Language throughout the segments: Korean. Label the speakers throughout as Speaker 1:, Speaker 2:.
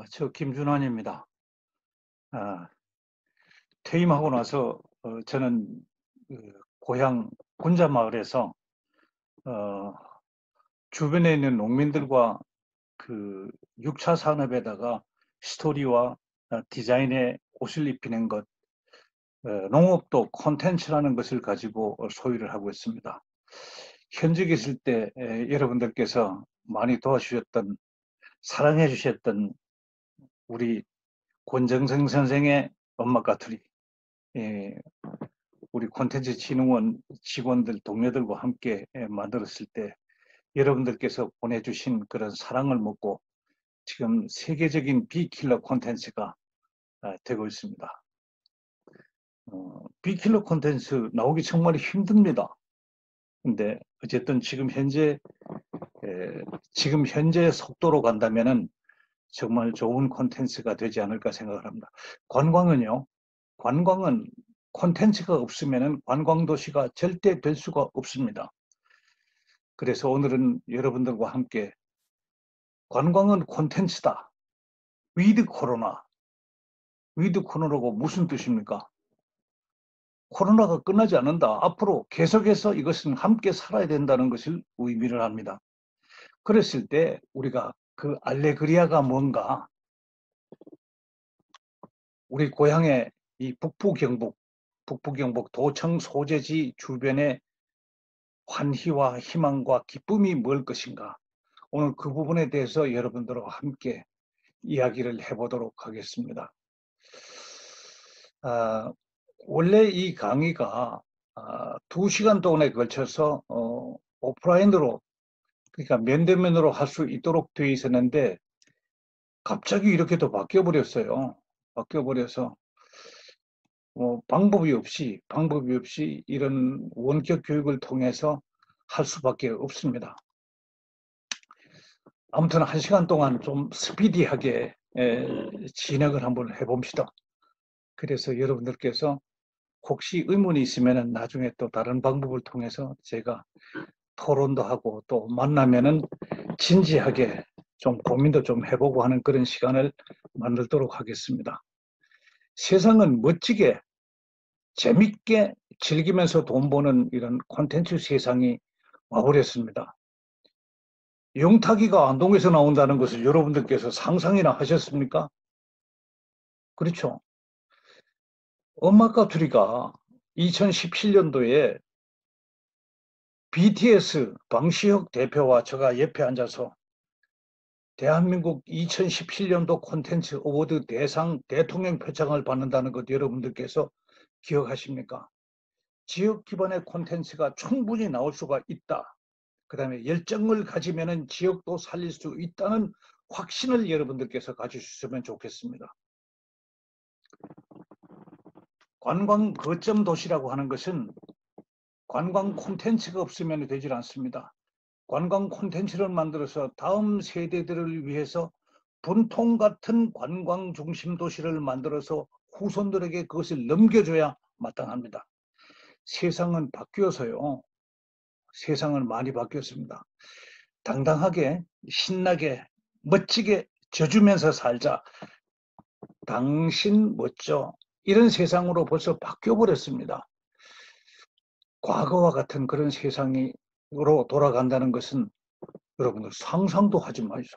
Speaker 1: 저 김준환입니다. 아, 퇴임하고 나서 저는 고향 군자마을에서 어, 주변에 있는 농민들과 그 6차 산업에다가 스토리와 디자인에 옷을 입히는 것, 농업도 콘텐츠라는 것을 가지고 소유를 하고 있습니다. 현직에 있을 때 여러분들께서 많이 도와주셨던, 사랑해 주셨던 우리 권정생 선생의 엄마 까투리, 예, 우리 콘텐츠 진흥원 직원들, 동료들과 함께 만들었을 때 여러분들께서 보내주신 그런 사랑을 먹고 지금 세계적인 비킬러 콘텐츠가 되고 있습니다. 비킬러 콘텐츠 나오기 정말 힘듭니다. 근데 어쨌든 지금 현재 속도로 간다면은 정말 좋은 콘텐츠가 되지 않을까 생각을 합니다. 관광은 콘텐츠가 없으면 관광도시가 절대 될 수가 없습니다. 그래서 오늘은 여러분들과 함께 관광은 콘텐츠다. 위드 코로나. 위드 코로나가 무슨 뜻입니까? 코로나가 끝나지 않는다. 앞으로 계속해서 이것은 함께 살아야 된다는 것을 의미를 합니다. 그랬을 때 우리가 그 알레그리아가 뭔가, 우리 고향의 이 북부경북 도청 소재지 주변의 환희와 희망과 기쁨이 뭘 것인가. 오늘 그 부분에 대해서 여러분들과 함께 이야기를 해보도록 하겠습니다. 원래 이 강의가 2시간 동안에 걸쳐서 오프라인으로, 그러니까 면대면으로 할 수 있도록 되어 있었는데 갑자기 이렇게 또 바뀌어버렸어요. 바뀌어버려서 방법이 없이 이런 원격 교육을 통해서 할 수밖에 없습니다. 아무튼 1시간 동안 좀 스피디하게 진행을 한번 해봅시다. 그래서 여러분들께서 혹시 의문이 있으면 나중에 또 다른 방법을 통해서 제가 토론도 하고 또 만나면은 진지하게 좀 고민도 좀 해보고 하는 그런 시간을 만들도록 하겠습니다. 세상은 멋지게 재밌게 즐기면서 돈 버는 이런 콘텐츠 세상이 와버렸습니다. 영탁이가 안동에서 나온다는 것을 여러분들께서 상상이나 하셨습니까? 그렇죠. 엄마 까투리가 2017년도에 BTS 방시혁 대표와 제가 옆에 앉아서 대한민국 2017년도 콘텐츠 어워드 대상 대통령 표창을 받는다는 것 여러분들께서 기억하십니까? 지역 기반의 콘텐츠가 충분히 나올 수가 있다. 그 다음에 열정을 가지면 지역도 살릴 수 있다는 확신을 여러분들께서 가지셨으면 좋겠습니다. 관광 거점 도시라고 하는 것은 관광 콘텐츠가 없으면 되질 않습니다. 관광 콘텐츠를 만들어서 다음 세대들을 위해서 분통 같은 관광 중심 도시를 만들어서 후손들에게 그것을 넘겨줘야 마땅합니다. 세상은 바뀌어서요. 세상은 많이 바뀌었습니다. 당당하게, 신나게, 멋지게 져주면서 살자. 당신 멋져. 이런 세상으로 벌써 바뀌어버렸습니다. 과거와 같은 그런 세상으로 돌아간다는 것은 여러분들 상상도 하지 마시죠.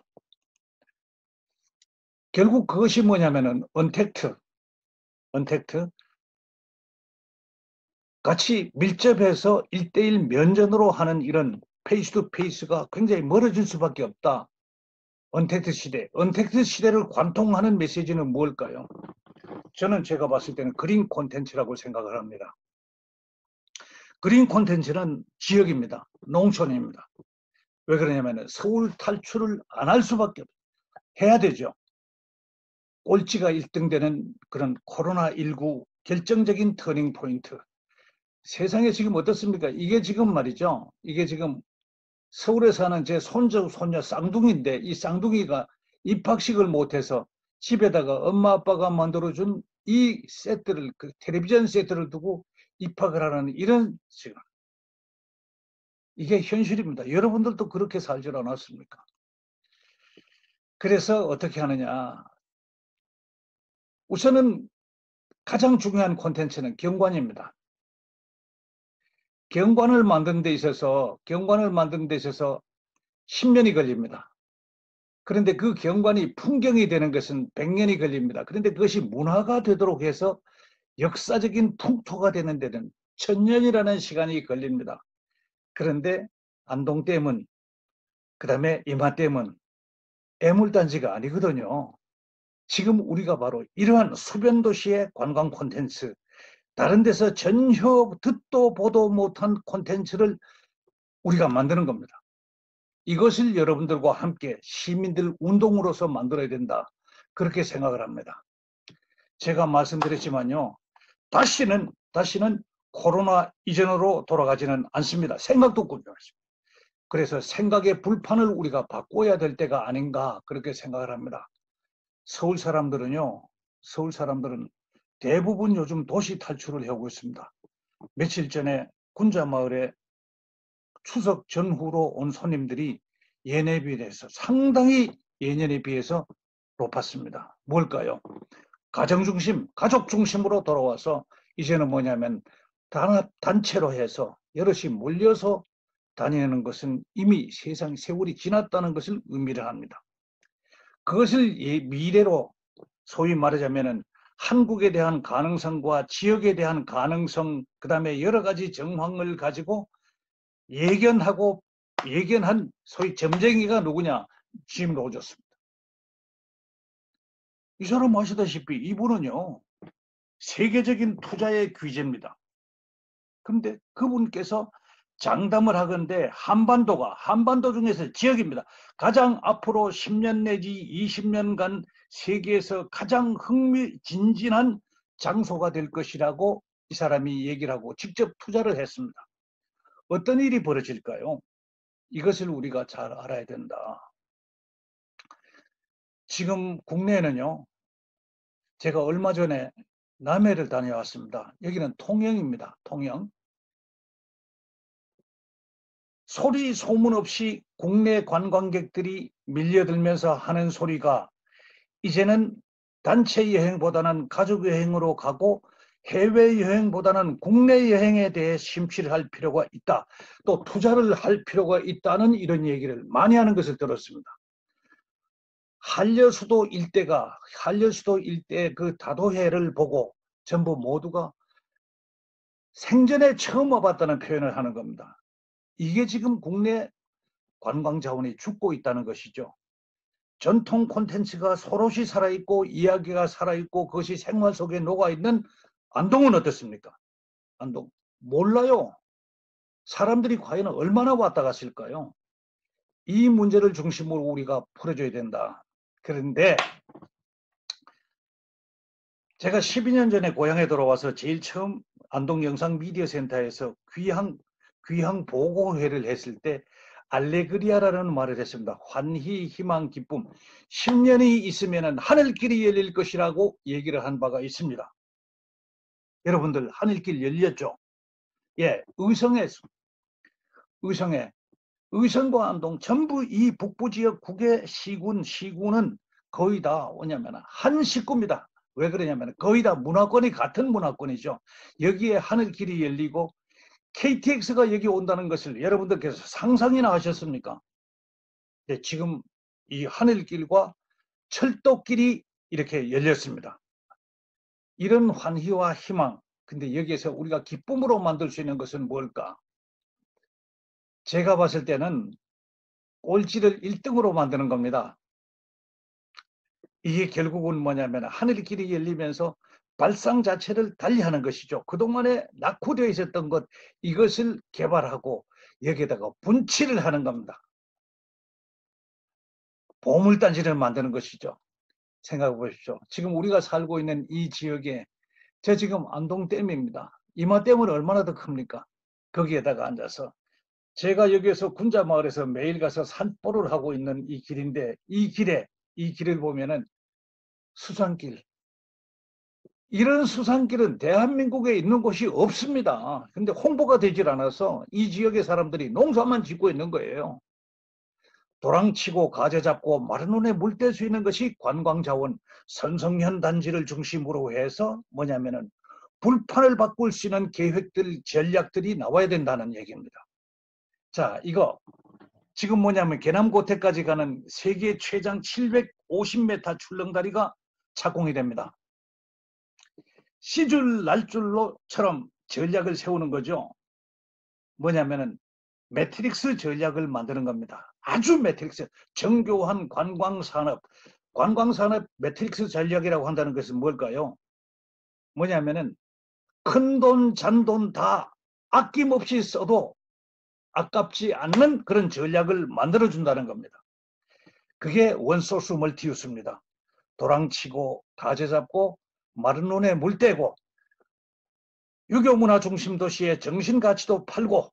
Speaker 1: 결국 그것이 뭐냐면은 언택트 같이 밀접해서 1대1 면전으로 하는 이런 페이스 투 페이스가 굉장히 멀어질 수밖에 없다. 언택트 시대를 관통하는 메시지는 무엇일까요? 저는 제가 봤을 때는 그린 콘텐츠라고 생각을 합니다. 그린 콘텐츠는 지역입니다. 농촌입니다. 왜 그러냐면 서울 탈출을 안 할 수밖에 없어요. 해야 되죠. 꼴찌가 1등 되는 그런 코로나19 결정적인 터닝 포인트. 세상에 지금 어떻습니까? 이게 지금 말이죠. 이게 지금 서울에 사는 제 손주, 손녀 쌍둥이인데 이 쌍둥이가 입학식을 못해서 집에다가 엄마 아빠가 만들어준 이 세트를, 그 텔레비전 세트를 두고 입학을 하는 이런 지금 이게 현실입니다. 여러분들도 그렇게 살지 않았습니까? 그래서 어떻게 하느냐. 우선은 가장 중요한 콘텐츠는 경관입니다. 경관을 만드는 데 있어서 10년이 걸립니다. 그런데 그 경관이 풍경이 되는 것은 100년이 걸립니다. 그런데 그것이 문화가 되도록 해서 역사적인 풍토가 되는 데는 1000년이라는 시간이 걸립니다. 그런데 안동댐은, 그 다음에 임하댐은 애물단지가 아니거든요. 지금 우리가 바로 이러한 수변도시의 관광 콘텐츠, 다른 데서 전혀 듣도 보도 못한 콘텐츠를 우리가 만드는 겁니다. 이것을 여러분들과 함께 시민들 운동으로서 만들어야 된다, 그렇게 생각을 합니다. 제가 말씀드렸지만요, 다시는 코로나 이전으로 돌아가지는 않습니다. 생각도 꾸미지 않습니다. 그래서 생각의 불판을 우리가 바꿔야 될 때가 아닌가, 그렇게 생각을 합니다. 서울 사람들은 대부분 요즘 도시 탈출을 하고 있습니다. 며칠 전에 군자마을에 추석 전후로 온 손님들이 예년에 비해서 상당히 예년에 비해서 높았습니다. 뭘까요? 가정중심, 가족 중심으로 돌아와서 이제는 뭐냐면 단체로 해서 여럿이 몰려서 다니는 것은 이미 세월이 지났다는 것을 의미를 합니다. 그것을 미래로 소위 말하자면 한국에 대한 가능성과 지역에 대한 가능성, 그 다음에 여러 가지 정황을 가지고 예견한 소위 점쟁이가 누구냐? 짐 로저스입니다. 이 사람 아시다시피 이분은요, 세계적인 투자의 귀재입니다. 그런데 그분께서 장담을 하건대 한반도 중에서 지역입니다. 가장 앞으로 10년 내지 20년간 세계에서 가장 흥미진진한 장소가 될 것이라고 이 사람이 얘기를 하고 직접 투자를 했습니다. 어떤 일이 벌어질까요? 이것을 우리가 잘 알아야 된다. 지금 국내에는요, 제가 얼마 전에 남해를 다녀왔습니다. 여기는 통영입니다. 통영. 소리 소문 없이 국내 관광객들이 밀려들면서 하는 소리가 이제는 단체 여행보다는 가족 여행으로 가고 해외 여행보다는 국내 여행에 대해 심취를 할 필요가 있다. 또 투자를 할 필요가 있다는 이런 얘기를 많이 하는 것을 들었습니다. 한려수도 일대 그 다도해를 보고 전부 모두가 생전에 처음 와봤다는 표현을 하는 겁니다. 이게 지금 국내 관광 자원이 죽고 있다는 것이죠. 전통 콘텐츠가 서로시 살아있고 이야기가 살아있고 그것이 생활 속에 녹아있는 안동은 어떻습니까? 안동 몰라요. 사람들이 과연 얼마나 왔다 갔을까요? 이 문제를 중심으로 우리가 풀어줘야 된다. 그런데 제가 12년 전에 고향에 돌아와서 제일 처음 안동 영상미디어센터에서 귀향 보고회를 했을 때 알레그리아라는 말을 했습니다. 환희, 희망, 기쁨. 10년이 있으면 하늘길이 열릴 것이라고 얘기를 한 바가 있습니다. 여러분들 하늘길 열렸죠? 예, 의성과 안동 전부 이 북부 지역 국외 시군은 거의 다 뭐냐면 한 식구입니다. 왜 그러냐면 거의 다 문화권이 같은 문화권이죠. 여기에 하늘길이 열리고 KTX가 여기 온다는 것을 여러분들께서 상상이나 하셨습니까? 네, 지금 이 하늘길과 철도길이 이렇게 열렸습니다. 이런 환희와 희망, 근데 여기에서 우리가 기쁨으로 만들 수 있는 것은 뭘까? 제가 봤을 때는 꼴찌를 1등으로 만드는 겁니다. 이게 결국은 뭐냐면 하늘길이 열리면서 발상 자체를 달리하는 것이죠. 그동안에 낙후되어 있었던 것, 이것을 개발하고 여기에다가 분칠을 하는 겁니다. 보물단지를 만드는 것이죠. 생각해 보십시오. 지금 우리가 살고 있는 이 지역에 저 지금 안동댐입니다. 이마댐은 얼마나 더 큽니까? 거기에다가 앉아서 제가 여기에서 군자마을에서 매일 가서 산보를 하고 있는 이 길인데 이 길을 보면은 수산길, 이런 수산길은 대한민국에 있는 곳이 없습니다. 근데 홍보가 되질 않아서 이 지역의 사람들이 농사만 짓고 있는 거예요. 도랑치고 가재 잡고 마른 눈에 물 뗄 수 있는 것이 관광자원 선성현 단지를 중심으로 해서 뭐냐면은 불판을 바꿀 수 있는 계획들, 전략들이 나와야 된다는 얘기입니다. 자, 이거 지금 뭐냐면 계남고택까지 가는 세계 최장 750m 출렁다리가 착공이 됩니다. 시줄 날줄로처럼 전략을 세우는 거죠. 뭐냐면은 매트릭스 전략을 만드는 겁니다. 아주 매트릭스, 정교한 관광산업 매트릭스 전략이라고 한다는 것은 뭘까요? 뭐냐면은 큰돈 잔돈 다 아낌없이 써도 아깝지 않는 그런 전략을 만들어준다는 겁니다. 그게 원소스 멀티유스입니다. 도랑치고 가재 잡고 마른 눈에 물 떼고 유교문화 중심 도시의 정신가치도 팔고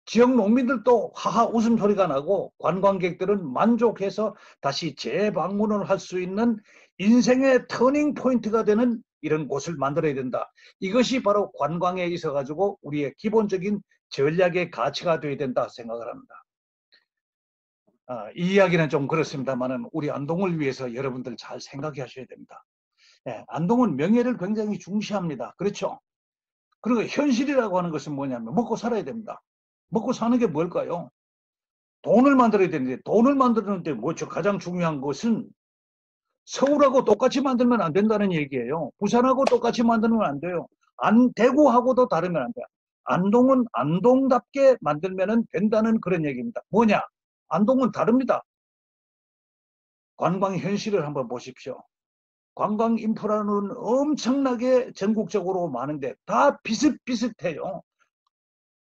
Speaker 1: 지역 농민들도 하하 웃음소리가 나고 관광객들은 만족해서 다시 재방문을 할 수 있는 인생의 터닝 포인트가 되는 이런 곳을 만들어야 된다. 이것이 바로 관광에 있어 가지고 우리의 기본적인 전략의 가치가 되어야 된다 생각을 합니다. 이 이야기는 좀 그렇습니다만은 우리 안동을 위해서 여러분들 잘 생각해 하셔야 됩니다. 예, 안동은 명예를 굉장히 중시합니다. 그렇죠? 그리고 현실이라고 하는 것은 뭐냐면 먹고 살아야 됩니다. 먹고 사는 게 뭘까요? 돈을 만들어야 되는데 돈을 만드는데 뭐죠? 가장 중요한 것은 서울하고 똑같이 만들면 안 된다는 얘기예요. 부산하고 똑같이 만들면 안 돼요. 대구하고도 다르면 안 돼요. 안동은 안동답게 만들면 된다는 그런 얘기입니다. 뭐냐? 안동은 다릅니다. 관광 현실을 한번 보십시오. 관광 인프라는 엄청나게 전국적으로 많은데 다 비슷비슷해요.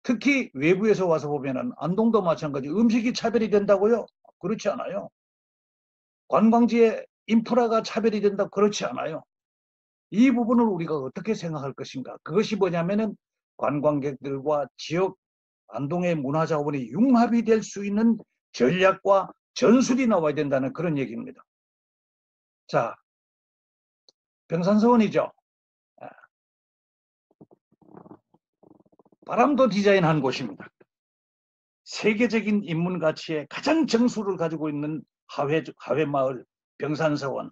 Speaker 1: 특히 외부에서 와서 보면은 안동도 마찬가지 음식이 차별이 된다고요? 그렇지 않아요. 관광지의 인프라가 차별이 된다 그렇지 않아요. 이 부분을 우리가 어떻게 생각할 것인가? 그것이 뭐냐면은 관광객들과 지역 안동의 문화자원이 융합이 될 수 있는 전략과 전술이 나와야 된다는 그런 얘기입니다. 자, 병산서원이죠. 바람도 디자인한 곳입니다. 세계적인 인문 가치의 가장 정수를 가지고 있는 하회마을 병산서원.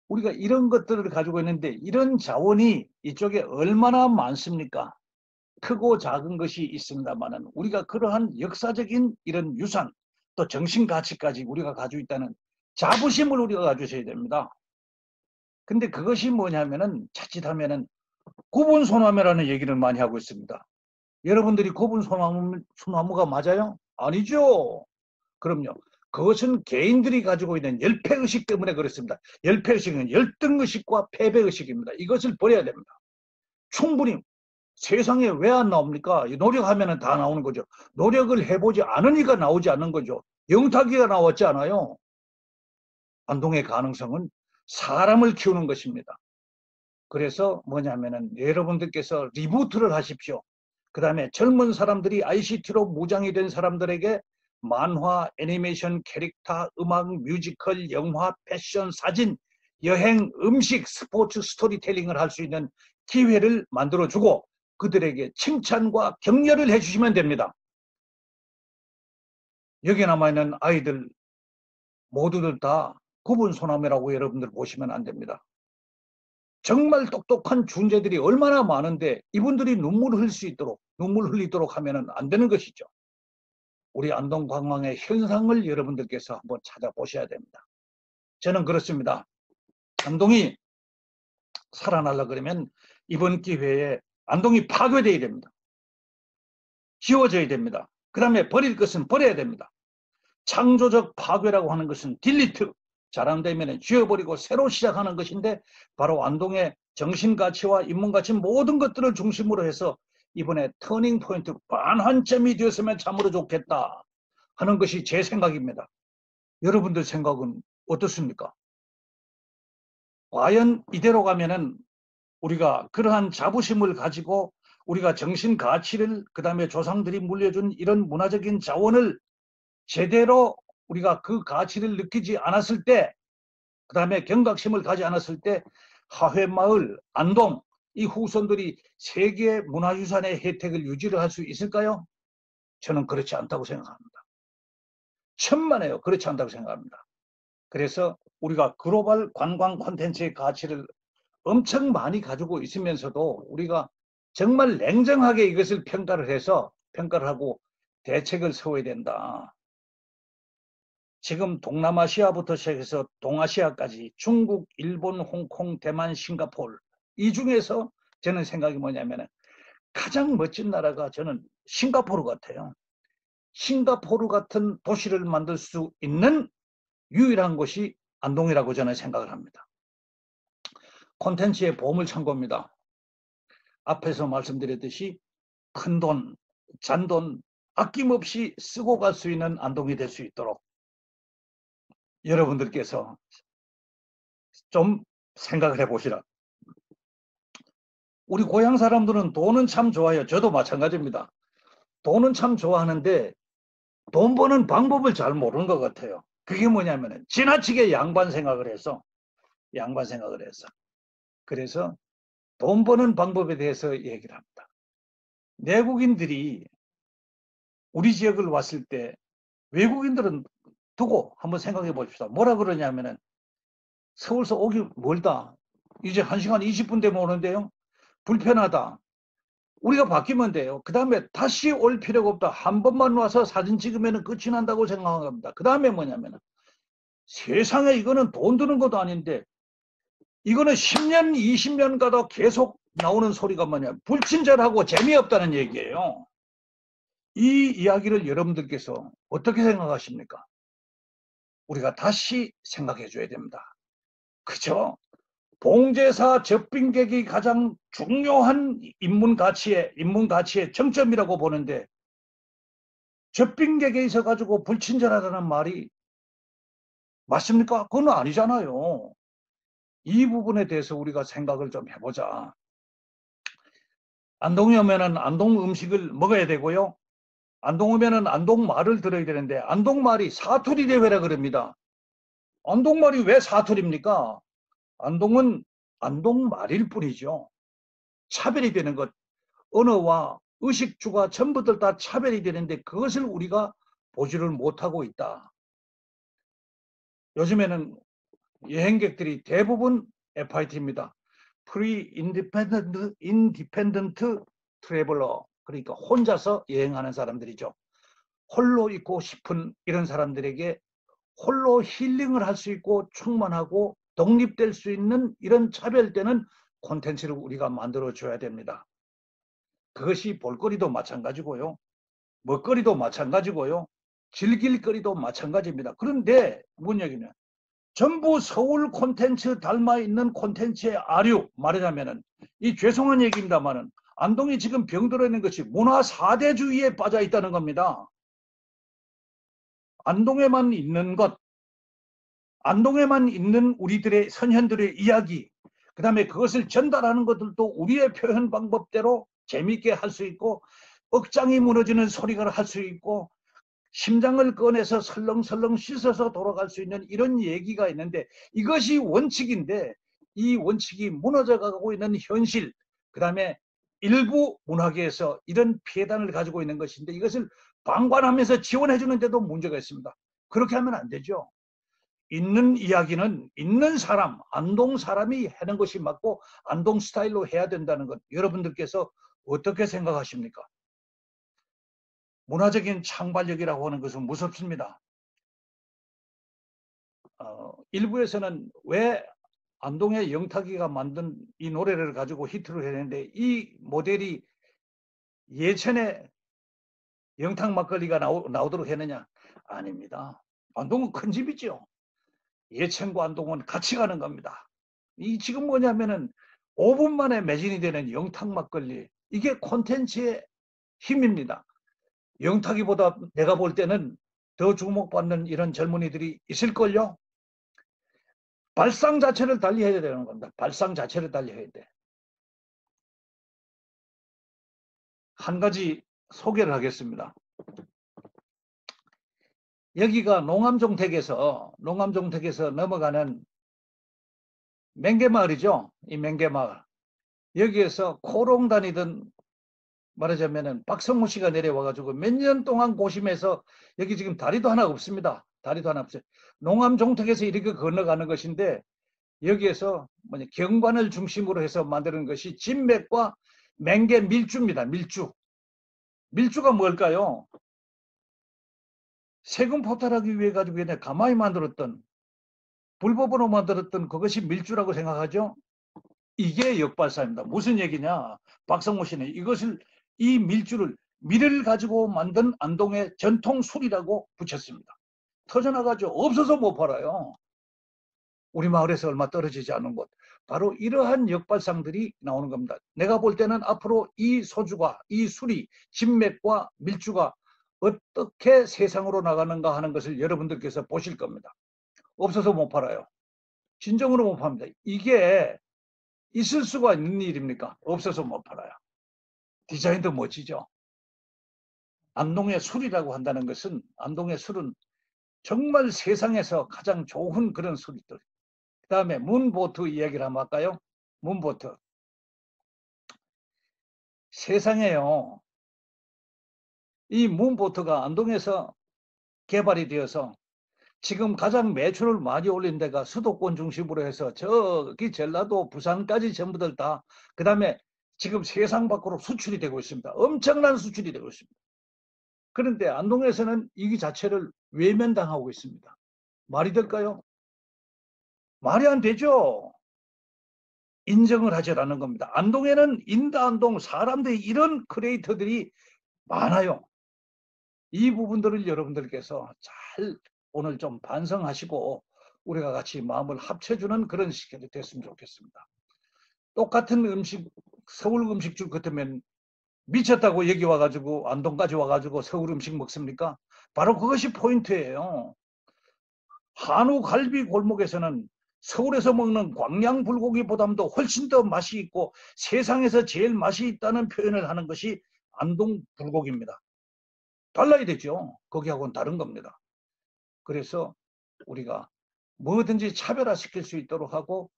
Speaker 1: 우리가 이런 것들을 가지고 있는데 이런 자원이 이쪽에 얼마나 많습니까? 크고 작은 것이 있습니다만은 우리가 그러한 역사적인 이런 유산 또 정신 가치까지 우리가 가지고 있다는 자부심을 우리가 가지셔야 됩니다. 근데 그것이 뭐냐면은 자칫하면은 구분 소나무라는 얘기를 많이 하고 있습니다. 여러분들이 구분 소나무가 맞아요? 아니죠. 그럼요. 그것은 개인들이 가지고 있는 열패의식 때문에 그렇습니다. 열패의식은 열등의식과 패배의식입니다. 이것을 버려야 됩니다. 충분히 세상에 왜 안 나옵니까? 노력하면 다 나오는 거죠. 노력을 해보지 않으니까 나오지 않는 거죠. 영탁이가 나왔지 않아요. 안동의 가능성은 사람을 키우는 것입니다. 그래서 뭐냐면은 여러분들께서 리부트를 하십시오. 그 다음에 젊은 사람들이 ICT로 무장이 된 사람들에게 만화, 애니메이션, 캐릭터, 음악, 뮤지컬, 영화, 패션, 사진, 여행, 음식, 스포츠, 스토리텔링을 할 수 있는 기회를 만들어주고 그들에게 칭찬과 격려를 해주시면 됩니다. 여기 남아있는 아이들 모두들 다 구분 소나무라고 여러분들 보시면 안 됩니다. 정말 똑똑한 존재들이 얼마나 많은데 이분들이 눈물을 흘리도록 하면 안 되는 것이죠. 우리 안동관광의 현상을 여러분들께서 한번 찾아보셔야 됩니다. 저는 그렇습니다. 안동이 살아나려 그러면 이번 기회에 안동이 파괴되어야 됩니다. 지워져야 됩니다. 그 다음에 버릴 것은 버려야 됩니다. 창조적 파괴라고 하는 것은 딜리트, 잘안되면 지워버리고 새로 시작하는 것인데 바로 안동의 정신가치와 인문가치 모든 것들을 중심으로 해서 이번에 터닝포인트 반환점이 되었으면 참으로 좋겠다 하는 것이 제 생각입니다. 여러분들 생각은 어떻습니까? 과연 이대로 가면은 우리가 그러한 자부심을 가지고 우리가 정신가치를 그 다음에 조상들이 물려준 이런 문화적인 자원을 제대로 우리가 그 가치를 느끼지 않았을 때, 그 다음에 경각심을 가지 않았을 때 하회마을, 안동 이 후손들이 세계 문화유산의 혜택을 유지를 할 수 있을까요? 저는 그렇지 않다고 생각합니다. 천만에요. 그렇지 않다고 생각합니다. 그래서 우리가 글로벌 관광 콘텐츠의 가치를 엄청 많이 가지고 있으면서도 우리가 정말 냉정하게 이것을 평가를 하고 대책을 세워야 된다. 지금 동남아시아부터 시작해서 동아시아까지 중국, 일본, 홍콩, 대만, 싱가포르 이 중에서 저는 생각이 뭐냐면 가장 멋진 나라가 저는 싱가포르 같아요. 싱가포르 같은 도시를 만들 수 있는 유일한 곳이 안동이라고 저는 생각을 합니다. 콘텐츠의 보물창고입니다. 앞에서 말씀드렸듯이 큰돈, 잔돈 아낌없이 쓰고 갈 수 있는 안동이 될 수 있도록 여러분들께서 좀 생각을 해보시라. 우리 고향 사람들은 돈은 참 좋아해요. 저도 마찬가지입니다. 돈은 참 좋아하는데 돈 버는 방법을 잘 모르는 것 같아요. 그게 뭐냐면 지나치게 양반 생각을 해서 그래서 돈 버는 방법에 대해서 얘기를 합니다. 내국인들이 우리 지역을 왔을 때 외국인들은 두고 한번 생각해 보십시다. 뭐라 그러냐면은 서울서 오기 멀다. 이제 1시간 20분 되면 오는데요. 불편하다. 우리가 바뀌면 돼요. 그 다음에 다시 올 필요가 없다. 한 번만 와서 사진 찍으면 끝이 난다고 생각합니다. 그 다음에 뭐냐면 세상에 이거는 돈 드는 것도 아닌데 이거는 10년, 20년 가도 계속 나오는 소리가 뭐냐. 불친절하고 재미없다는 얘기예요. 이 이야기를 여러분들께서 어떻게 생각하십니까? 우리가 다시 생각해 줘야 됩니다. 그죠? 봉제사 접빙객이 가장 중요한 인문 가치의 정점이라고 보는데 접빙객에 있어 가지고 불친절하다는 말이 맞습니까? 그건 아니잖아요. 이 부분에 대해서 우리가 생각을 좀 해보자. 안동에 오면은 안동 음식을 먹어야 되고요. 안동 오면은 안동 말을 들어야 되는데 안동 말이 사투리 대회라 그럽니다. 안동 말이 왜 사투리입니까? 안동은 안동 말일 뿐이죠. 차별이 되는 것, 언어와 의식주가 전부들 다 차별이 되는데 그것을 우리가 보지를 못하고 있다. 요즘에는 여행객들이 대부분 FIT입니다. Pre-Independent Traveler, 그러니까 혼자서 여행하는 사람들이죠. 홀로 있고 싶은 이런 사람들에게 홀로 힐링을 할 수 있고 충만하고 독립될 수 있는 이런 차별되는 콘텐츠를 우리가 만들어줘야 됩니다. 그것이 볼거리도 마찬가지고요. 먹거리도 마찬가지고요. 즐길 거리도 마찬가지입니다. 그런데 뭔 얘기냐. 전부 서울 콘텐츠 닮아 있는 콘텐츠의 아류 말하자면은 이 죄송한 얘기입니다만은 안동이 지금 병들어 있는 것이 문화 4대주의에 빠져 있다는 겁니다. 안동에만 있는 것, 안동에만 있는 우리들의 선현들의 이야기, 그 다음에 그것을 전달하는 것들도 우리의 표현 방법대로 재미있게 할 수 있고 억장이 무너지는 소리가 할 수 있고 심장을 꺼내서 설렁설렁 씻어서 돌아갈 수 있는 이런 얘기가 있는데 이것이 원칙인데 이 원칙이 무너져가고 있는 현실, 그 다음에 일부 문화계에서 이런 피해단을 가지고 있는 것인데 이것을 방관하면서 지원해 주는데도 문제가 있습니다. 그렇게 하면 안 되죠. 있는 이야기는 있는 사람, 안동 사람이 하는 것이 맞고 안동 스타일로 해야 된다는 것 여러분들께서 어떻게 생각하십니까? 문화적인 창발력이라고 하는 것은 무섭습니다. 일부에서는 왜 안동의 영탁이가 만든 이 노래를 가지고 히트를 했는데 이 모델이 예전에 영탁 막걸리가 나오도록 했느냐? 아닙니다. 안동은 큰 집이죠. 예천과 안동은 같이 가는 겁니다. 이 지금 뭐냐면은 5분 만에 매진이 되는 영탁 막걸리, 이게 콘텐츠의 힘입니다. 영탁이보다 내가 볼 때는 더 주목받는 이런 젊은이들이 있을걸요. 발상 자체를 달리해야 되는 겁니다. 발상 자체를 달리해야 돼. 한 가지 소개를 하겠습니다. 여기가 농암종택에서 넘어가는 맹개마을이죠. 이 맹개마을. 여기에서 코롱 다니던 말하자면은 박성호 씨가 내려와가지고 몇 년 동안 고심해서 여기 지금 다리도 하나 없습니다. 다리도 하나 없어요. 농암 종택에서 이렇게 건너가는 것인데 여기에서 뭐냐 경관을 중심으로 해서 만드는 것이 진맥과 맹계 밀주입니다. 밀주. 밀주가 뭘까요? 세금 포탈하기 위해 가지고 그냥 가만히 만들었던 불법으로 만들었던 그것이 밀주라고 생각하죠. 이게 역발사입니다. 무슨 얘기냐? 박성호 씨는 이것을 이 밀주를 밀을 가지고 만든 안동의 전통 술이라고 붙였습니다. 터져나가죠. 없어서 못 팔아요. 우리 마을에서 얼마 떨어지지 않은 곳. 바로 이러한 역발상들이 나오는 겁니다. 내가 볼 때는 앞으로 이 소주가, 이 술이, 진맥과 밀주가 어떻게 세상으로 나가는가 하는 것을 여러분들께서 보실 겁니다. 없어서 못 팔아요. 진정으로 못 팝니다. 이게 있을 수가 있는 일입니까? 없어서 못 팔아요. 디자인도 멋지죠. 안동의 술이라고 한다는 것은 안동의 술은 정말 세상에서 가장 좋은 그런 술이들. 그 다음에 문보트 이야기를 한번 할까요? 문보트. 세상에요. 이 문보트가 안동에서 개발이 되어서 지금 가장 매출을 많이 올린 데가 수도권 중심으로 해서 저기 전라도 부산까지 전부들 다 그다음에 지금 세상 밖으로 수출이 되고 있습니다. 엄청난 수출이 되고 있습니다. 그런데 안동에서는 이 자체를 외면당하고 있습니다. 말이 될까요? 말이 안 되죠. 인정을 하지 않는 겁니다. 안동에는 인다안동 사람들이 이런 크리에이터들이 많아요. 이 부분들을 여러분들께서 잘 오늘 좀 반성하시고 우리가 같이 마음을 합쳐주는 그런 시간이 됐으면 좋겠습니다. 똑같은 음식, 서울 음식줄 같으면 미쳤다고 여기 와가지고 안동까지 와가지고 서울 음식 먹습니까? 바로 그것이 포인트예요. 한우 갈비 골목에서는 서울에서 먹는 광양 불고기보다도 훨씬 더 맛이 있고 세상에서 제일 맛이 있다는 표현을 하는 것이 안동 불고기입니다. 달라야 되죠. 거기하고는 다른 겁니다. 그래서 우리가 뭐든지 차별화시킬 수 있도록 하고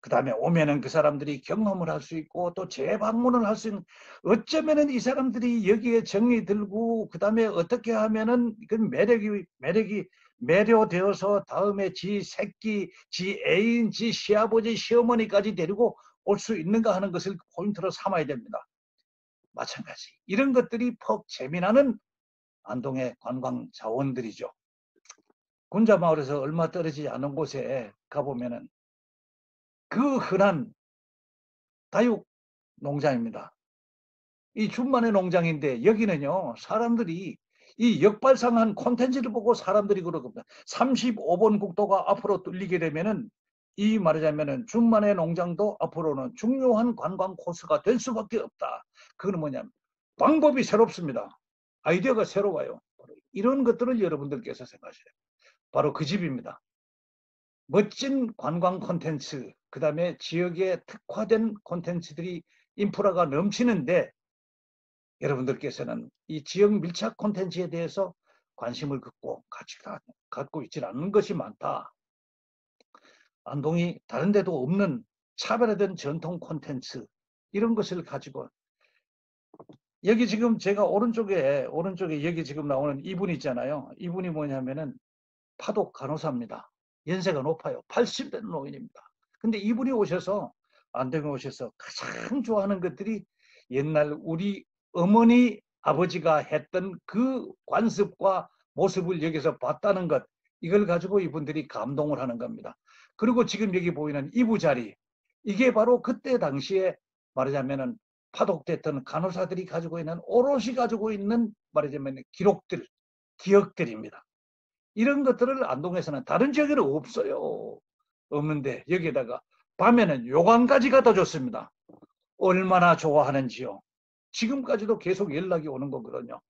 Speaker 1: 그 다음에 오면은 그 사람들이 경험을 할 수 있고 또 재방문을 할 수 있는 어쩌면은 이 사람들이 여기에 정이 들고 그 다음에 어떻게 하면은 그 매력이 매료되어서 다음에 지 새끼, 지 애인, 지 시아버지, 시어머니까지 데리고 올 수 있는가 하는 것을 포인트로 삼아야 됩니다. 마찬가지 이런 것들이 퍽 재미나는 안동의 관광 자원들이죠. 군자마을에서 얼마 떨어지지 않은 곳에 가보면은 그 흔한 다육 농장입니다. 이 준만의 농장인데 여기는요 사람들이 이 역발상한 콘텐츠를 보고 사람들이 그러겁니다. 35번 국도가 앞으로 뚫리게 되면은 이 말하자면은 준만의 농장도 앞으로는 중요한 관광 코스가 될 수밖에 없다. 그거는 뭐냐면 방법이 새롭습니다. 아이디어가 새로워요. 이런 것들을 여러분들께서 생각하셔야 돼요. 바로 그 집입니다. 멋진 관광 콘텐츠, 그 다음에 지역에 특화된 콘텐츠들이 인프라가 넘치는데 여러분들께서는 이 지역 밀착 콘텐츠에 대해서 관심을 갖고 있지 않는 것이 많다. 안동이 다른 데도 없는 차별화된 전통 콘텐츠 이런 것을 가지고 여기 지금 제가 오른쪽에 여기 지금 나오는 이분 있잖아요. 이분이 뭐냐면은 파독 간호사입니다. 연세가 높아요. 80대 노인입니다. 근데 이분이 오셔서 안동에 오셔서 가장 좋아하는 것들이 옛날 우리 어머니 아버지가 했던 그 관습과 모습을 여기서 봤다는 것 이걸 가지고 이분들이 감동을 하는 겁니다. 그리고 지금 여기 보이는 이부자리 이게 바로 그때 당시에 말하자면은 파독됐던 간호사들이 가지고 있는 오롯이 가지고 있는 말하자면 기록들 기억들입니다. 이런 것들을 안동에서는 다른 지역에는 없어요. 없는데 여기에다가 밤에는 요강까지 갖다 줬습니다. 얼마나 좋아하는지요. 지금까지도 계속 연락이 오는 거거든요.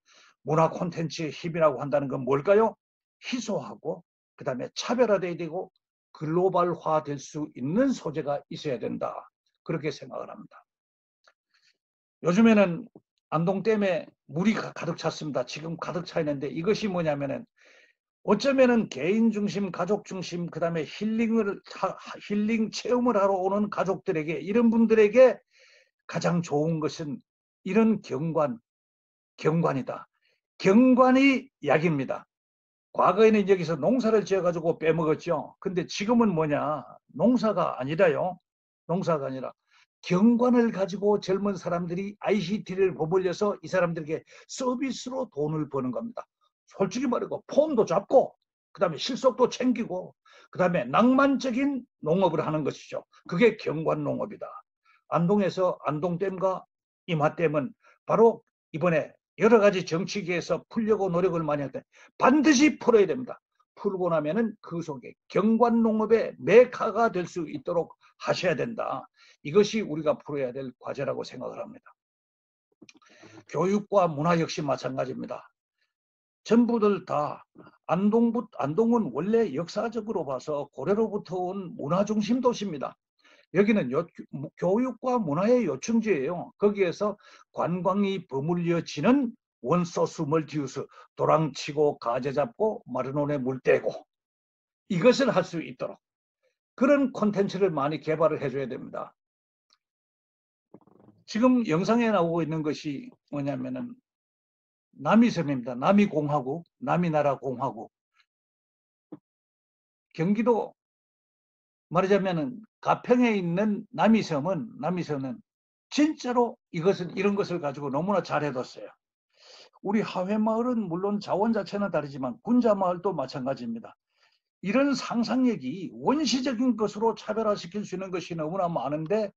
Speaker 1: 문화 콘텐츠의 힘이라고 한다는 건 뭘까요? 희소하고 그 다음에 차별화돼야 되고 글로벌화 될 수 있는 소재가 있어야 된다. 그렇게 생각을 합니다. 요즘에는 안동댐에 물이 가득 찼습니다. 지금 가득 차 있는데 이것이 뭐냐면은 어쩌면은 개인 중심, 가족 중심, 그 다음에 힐링 체험을 하러 오는 가족들에게 이런 분들에게 가장 좋은 것은 이런 경관이다. 경관이 약입니다. 과거에는 여기서 농사를 지어가지고 빼먹었죠. 근데 지금은 뭐냐? 농사가 아니라요. 농사가 아니라 경관을 가지고 젊은 사람들이 ICT를 버물려서 이 사람들에게 서비스로 돈을 버는 겁니다. 솔직히 말하고 폼도 잡고 그다음에 실속도 챙기고 그다음에 낭만적인 농업을 하는 것이죠. 그게 경관농업이다. 안동에서 안동댐과 이마댐은 바로 이번에 여러 가지 정치계에서 풀려고 노력을 많이 했는데 반드시 풀어야 됩니다. 풀고 나면은 그 속에 경관농업의 메카가 될 수 있도록 하셔야 된다. 이것이 우리가 풀어야 될 과제라고 생각을 합니다. 교육과 문화 역시 마찬가지입니다. 전부들 다 안동은 원래 역사적으로 봐서 고려로부터 온 문화중심 도시입니다. 여기는 교육과 문화의 요충지예요. 거기에서 관광이 버물려지는 원소스 멀티유스, 도랑치고 가재 잡고 마르논에 물 떼고 이것을 할 수 있도록 그런 콘텐츠를 많이 개발을 해줘야 됩니다. 지금 영상에 나오고 있는 것이 뭐냐면은 남이섬입니다. 남이공화국, 남이나라 공화국. 경기도 말하자면은 가평에 있는 남이섬은 진짜로 이런 것을 가지고 너무나 잘해뒀어요. 우리 하회마을은 물론 자원 자체는 다르지만 군자마을도 마찬가지입니다. 이런 상상력이 원시적인 것으로 차별화시킬 수 있는 것이 너무나 많은데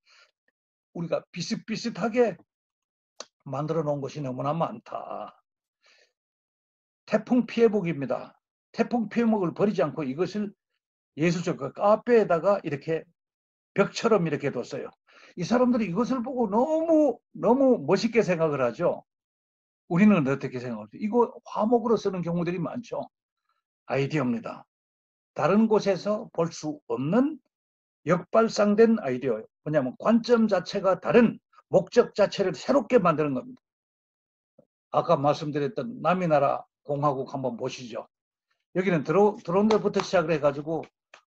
Speaker 1: 우리가 비슷비슷하게 만들어 놓은 것이 너무나 많다. 태풍 피해복입니다. 태풍 피해복을 버리지 않고 이것을 예술적 카페에다가 이렇게 벽처럼 이렇게 뒀어요. 이 사람들이 이것을 보고 너무 멋있게 생각을 하죠. 우리는 어떻게 생각하죠? 이거 화목으로 쓰는 경우들이 많죠. 아이디어입니다. 다른 곳에서 볼 수 없는 역발상된 아이디어. 뭐냐면 관점 자체가 다른 목적 자체를 새롭게 만드는 겁니다. 아까 말씀드렸던 남이나라 공화국 한번 보시죠. 여기는 들어온 데부터 시작을 해가지고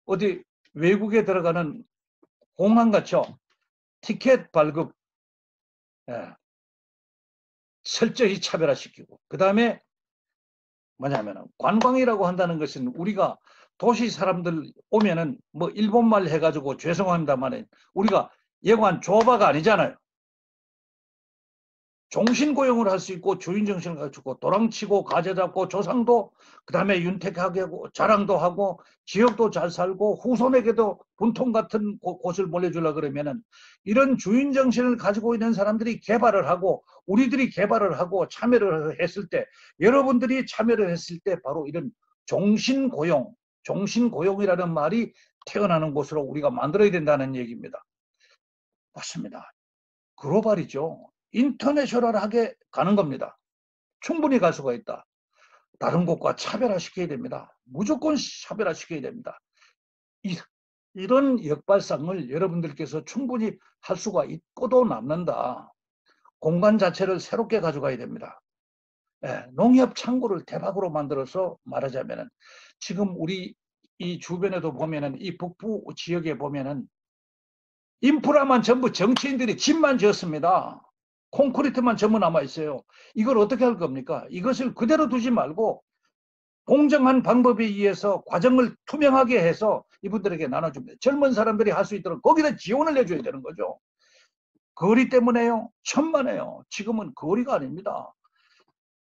Speaker 1: 어디 외국에 들어가는 공항 같죠. 티켓 발급 철저히 차별화시키고 그 다음에 뭐냐면 관광이라고 한다는 것은 우리가 도시 사람들 오면은 뭐 일본말 해가지고 죄송합니다만 우리가 예관 조바가 아니잖아요. 종신고용을 할 수 있고 주인정신을 갖추고 도랑치고 가재 잡고 조상도 그 다음에 윤택하게 하고 자랑도 하고 지역도 잘 살고 후손에게도 분통 같은 곳을 몰려주려고 그러면은 이런 주인정신을 가지고 있는 사람들이 개발을 하고 우리들이 개발을 하고 참여를 했을 때 여러분들이 참여를 했을 때 바로 이런 종신고용이라는 말이 태어나는 곳으로 우리가 만들어야 된다는 얘기입니다. 맞습니다. 글로벌이죠. 인터내셔널하게 가는 겁니다. 충분히 갈 수가 있다. 다른 곳과 차별화시켜야 됩니다. 무조건 차별화시켜야 됩니다. 이런 역발상을 여러분들께서 충분히 할 수가 있고도 남는다. 공간 자체를 새롭게 가져가야 됩니다. 농협 창고를 대박으로 만들어서 말하자면은 지금 우리 이 주변에도 보면은 이 북부 지역에 보면은 인프라만 전부 정치인들이 집만 지었습니다. 콘크리트만 전부 남아있어요. 이걸 어떻게 할 겁니까? 이것을 그대로 두지 말고 공정한 방법에 의해서 과정을 투명하게 해서 이분들에게 나눠줍니다. 젊은 사람들이 할 수 있도록 거기다 지원을 해줘야 되는 거죠. 거리 때문에요? 천만에요. 지금은 거리가 아닙니다.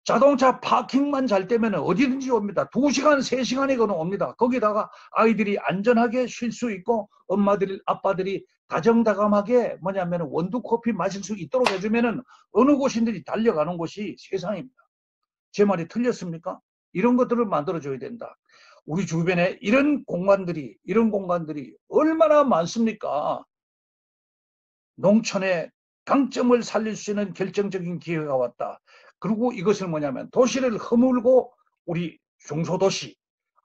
Speaker 1: 자동차 파킹만 잘 되면 어디든지 옵니다. 2시간, 3시간이거나 옵니다. 거기다가 아이들이 안전하게 쉴 수 있고 엄마들, 아빠들이 다정다감하게 뭐냐면 원두커피 마실 수 있도록 해주면 어느 곳인들이 달려가는 곳이 세상입니다. 제 말이 틀렸습니까? 이런 것들을 만들어줘야 된다. 우리 주변에 이런 공간들이 얼마나 많습니까? 농촌의 강점을 살릴 수 있는 결정적인 기회가 왔다. 그리고 이것을 뭐냐면 도시를 허물고 우리 중소도시,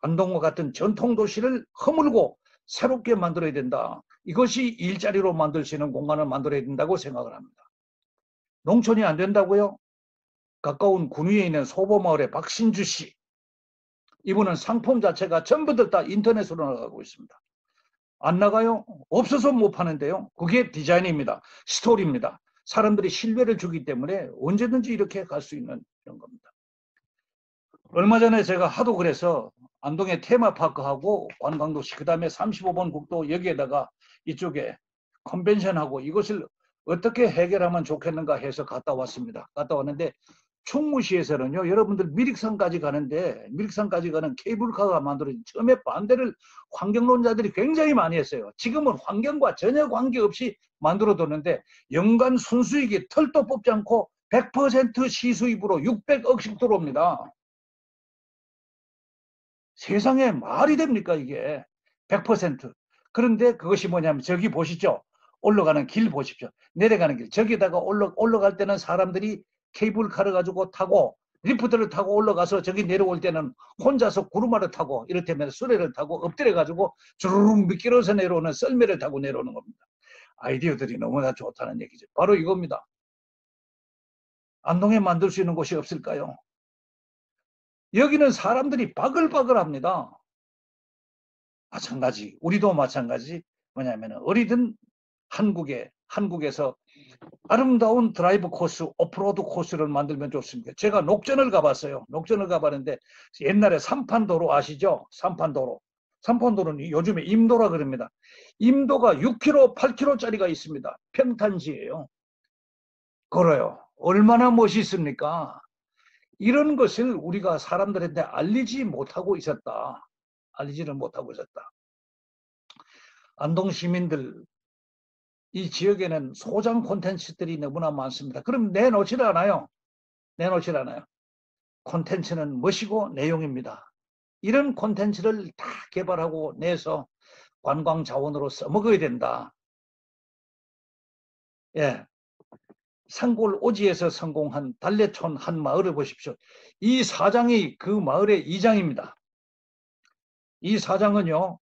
Speaker 1: 안동과 같은 전통도시를 허물고 새롭게 만들어야 된다. 이것이 일자리로 만들 수 있는 공간을 만들어야 된다고 생각을 합니다. 농촌이 안 된다고요? 가까운 군위에 있는 소보마을의 박신주 씨. 이분은 상품 자체가 전부들 다 인터넷으로 나가고 있습니다. 안 나가요? 없어서 못 파는데요. 그게 디자인입니다. 스토리입니다. 사람들이 신뢰를 주기 때문에 언제든지 이렇게 갈 수 있는 그런 겁니다. 얼마 전에 제가 하도 그래서 안동의 테마파크하고 관광도시, 그 다음에 35번 국도 여기에다가 이쪽에 컨벤션하고 이것을 어떻게 해결하면 좋겠는가 해서 갔다 왔습니다. 갔다 왔는데 충무시에서는요, 여러분들 미륵산까지 가는데, 미륵산까지 가는 케이블카가 만들어진, 처음에 반대를 환경론자들이 굉장히 많이 했어요. 지금은 환경과 전혀 관계없이 만들어뒀는데 연간 순수익이 털도 뽑지 않고 100% 시수입으로 600억씩 들어옵니다. 세상에 말이 됩니까 이게. 100%. 그런데 그것이 뭐냐면 저기 보시죠. 올라가는 길 보십시오. 내려가는 길. 저기다가 올라갈 때는 사람들이 케이블카를 가지고 타고 리프트를 타고 올라가서 저기 내려올 때는 혼자서 구루마를 타고 이를테면 수레를 타고 엎드려 가지고 주르륵 미끄러서 내려오는 썰매를 타고 내려오는 겁니다. 아이디어들이 너무나 좋다는 얘기죠. 바로 이겁니다. 안동에 만들 수 있는 곳이 없을까요? 여기는 사람들이 바글바글합니다. 마찬가지, 우리도 마찬가지. 뭐냐면 어리든 한국에서 아름다운 드라이브 코스, 오프로드 코스를 만들면 좋습니다. 제가 녹전을 가봤어요. 녹전을 가봤는데 옛날에 삼판도로 아시죠? 삼판도로. 삼판도로는 요즘에 임도라 그럽니다. 임도가 6km, 8km짜리가 있습니다. 평탄지예요. 걸어요. 얼마나 멋있습니까? 이런 것을 우리가 사람들한테 알리지 못하고 있었다. 알리지를 못하고 있었다. 안동 시민들, 이 지역에는 소장 콘텐츠들이 너무나 많습니다. 그럼 내놓질 않아요. 내놓질 않아요. 콘텐츠는 멋이고 내용입니다. 이런 콘텐츠를 다 개발하고 내서 관광 자원으로 써먹어야 된다. 예. 산골 오지에서 성공한 달래촌 한 마을을 보십시오. 이 사장이 그 마을의 이장입니다. 이 사장은요,